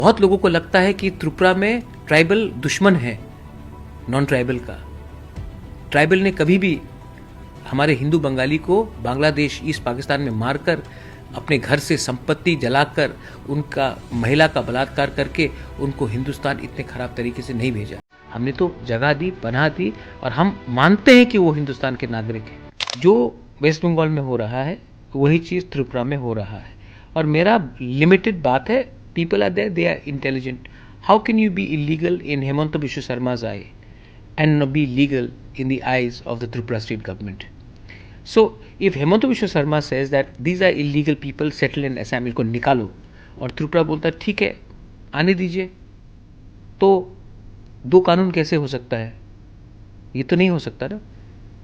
बहुत लोगों को लगता है कि त्रिपुरा में ट्राइबल दुश्मन है नॉन ट्राइबल का। ट्राइबल ने कभी भी हमारे हिंदू बंगाली को बांग्लादेश ईस्ट पाकिस्तान में मारकर, अपने घर से संपत्ति जलाकर, उनका महिला का बलात्कार करके उनको हिंदुस्तान इतने खराब तरीके से नहीं भेजा। हमने तो जगह दी, पनाह दी, और हम मानते हैं कि वो हिंदुस्तान के नागरिक हैं। जो वेस्ट बंगाल में हो रहा है वही चीज़ त्रिपुरा में हो रहा है। और मेरा लिमिटेड बात है, people are there, they are intelligent. How can you be illegal in Hemanta Biswa Sarma's eye and not be legal in the eyes of the Tripura state government? So if Hemanta Biswa Sarma says that these are illegal people settled in Assam, इनको निकालो, और त्रिपुरा बोलता है ठीक है आने दीजिए, तो दो कानून कैसे हो सकता है? ये तो नहीं हो सकता ना।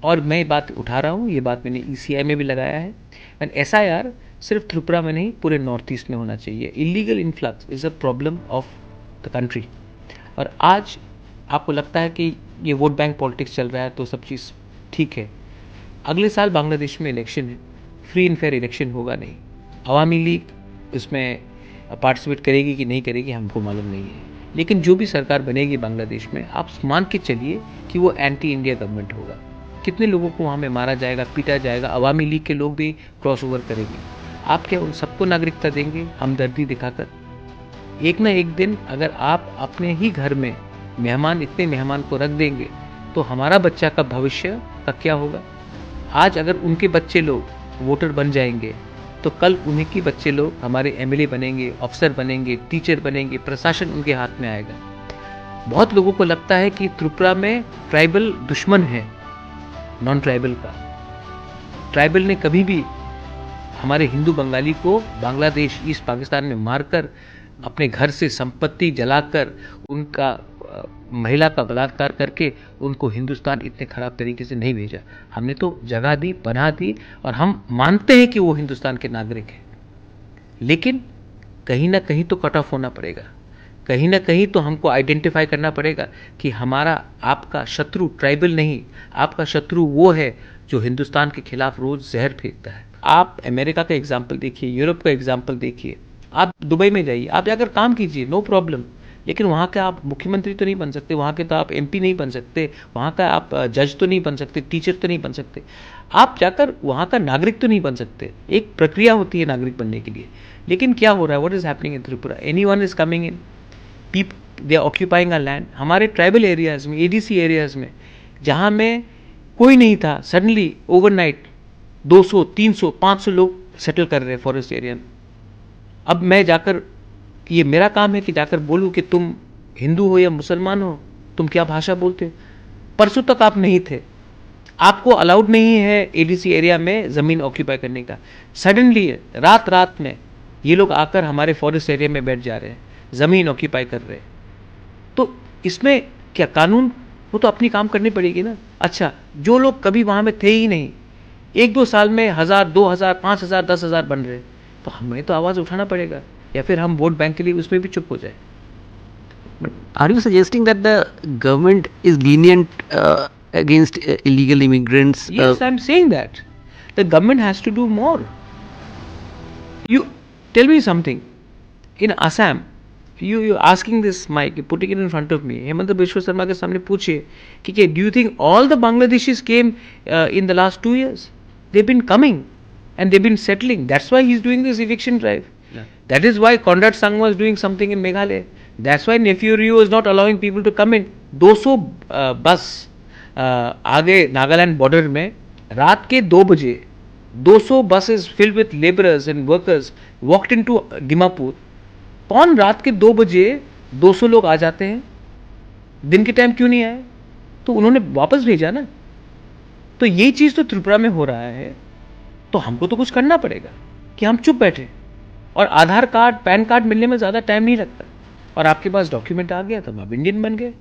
और मैं बात उठा रहा हूँ, ये बात मैंने ECI में भी लगाया है। एंड SIR सिर्फ त्रिपुरा में नहीं, पूरे नॉर्थ ईस्ट में होना चाहिए। Illegal influx is a problem of the country. और आज आपको लगता है कि ये वोट बैंक पॉलिटिक्स चल रहा है तो सब चीज़ ठीक है। अगले साल बांग्लादेश में इलेक्शन है, फ्री एंड फेयर इलेक्शन होगा नहीं। अवामी लीग इसमें पार्टिसिपेट करेगी कि नहीं करेगी हमको मालूम नहीं है, लेकिन जो भी सरकार बनेगी बांग्लादेश में, आप मान के चलिए कि वो एंटी इंडिया गवर्नमेंट होगा। कितने लोगों को वहाँ में मारा जाएगा, पीटा जाएगा, अवामी लीग के लोग भी क्रॉस ओवर करेंगे। आप क्या उन सबको नागरिकता देंगे हमदर्दी दिखाकर? एक ना एक दिन अगर आप अपने ही घर में इतने मेहमान को रख देंगे तो हमारा बच्चा का भविष्य का क्या होगा? आज अगर उनके बच्चे लोग वोटर बन जाएंगे तो कल उन्हीं के बच्चे लोग हमारे MLA बनेंगे, अफसर बनेंगे, टीचर बनेंगे, प्रशासन उनके हाथ में आएगा। बहुत लोगों को लगता है कि त्रिपुरा में ट्राइबल दुश्मन है नॉन ट्राइबल का। ट्राइबल ने कभी भी हमारे हिंदू बंगाली को बांग्लादेश ईस्ट पाकिस्तान में मारकर, अपने घर से संपत्ति जलाकर, उनका महिला का बलात्कार करके उनको हिंदुस्तान इतने खराब तरीके से नहीं भेजा। हमने तो जगह दी, पनाह दी, और हम मानते हैं कि वो हिंदुस्तान के नागरिक हैं। लेकिन कहीं ना कहीं तो कट ऑफ होना पड़ेगा, कहीं ना कहीं तो हमको आइडेंटिफाई करना पड़ेगा कि हमारा आपका शत्रु ट्राइबल नहीं, आपका शत्रु वो है जो हिंदुस्तान के खिलाफ रोज जहर फेंकता है। आप अमेरिका का एग्जाम्पल देखिए, यूरोप का एग्जाम्पल देखिए, आप दुबई में जाइए, आप जाकर काम कीजिए, नो प्रॉब्लम। लेकिन वहाँ का आप मुख्यमंत्री तो नहीं बन सकते, वहाँ के तो आप MP नहीं बन सकते, वहाँ का आप जज तो नहीं बन सकते, टीचर तो नहीं बन सकते, आप जाकर वहाँ का नागरिक तो नहीं बन सकते। एक प्रक्रिया होती है नागरिक बनने के लिए। लेकिन क्या हो रहा है? What is happening in Tripura? Anyone is coming in, they are occupying a land. हमारे ट्राइबल एरियाज़ में, ADC एरियाज़ में, जहाँ में कोई नहीं था, सडनली ओवरनाइट 200, 300, 500 लोग सेटल कर रहे हैं फॉरेस्ट एरिया में। अब मैं जाकर, ये मेरा काम है कि जाकर बोलूँ कि तुम हिंदू हो या मुसलमान हो, तुम क्या भाषा बोलते हो? परसों तक आप नहीं थे, आपको अलाउड नहीं है ADC एरिया में ज़मीन ऑक्यूपाई करने का। सडनली रात रात में ये लोग आकर हमारे फॉरेस्ट एरिया में बैठ जा रहे हैं, ज़मीन ऑक्यूपाई कर रहे हैं। तो इसमें क्या कानून, वो तो अपनी काम करनी पड़ेगी ना। अच्छा, जो लोग कभी वहाँ में थे ही नहीं, 1-2 साल में 1000, 2000, 5000, 10,000 बन रहे, तो हमें तो आवाज़ उठाना पड़ेगा, या फिर हम वोट बैंक के लिए उसमें भी चुप हो जाए। But are you suggesting that the government is lenient against illegal immigrants? Yes, I'm saying that the government has to do more. You tell me something. In Assam, you asking this mic, putting it in front of me, Hemanta Biswa Sarma के सामने पूछिए कि do you think all the Bangladeshis came in the last 2 years? They've been coming and they've been settling. That's why he's doing this eviction drive. Yeah. That is why Conrad Sangma was doing something in Meghalaya. That's why Nephew Rio is not allowing people to come in. 200 बस आगे Nagaland border में रात के 2 बजे 200 buses filled with laborers and workers walked into Dimapur. कौन रात के 2 बजे 200 लोग आ जाते हैं? दिन के टाइम क्यों नहीं आए? तो उन्होंने वापस भेजा ना। तो ये चीज़ तो त्रिपुरा में हो रहा है, तो हमको तो कुछ करना पड़ेगा कि हम चुप बैठे। और आधार कार्ड, पैन कार्ड मिलने में ज़्यादा टाइम नहीं लगता, और आपके पास डॉक्यूमेंट आ गया तो आप इंडियन बन गए।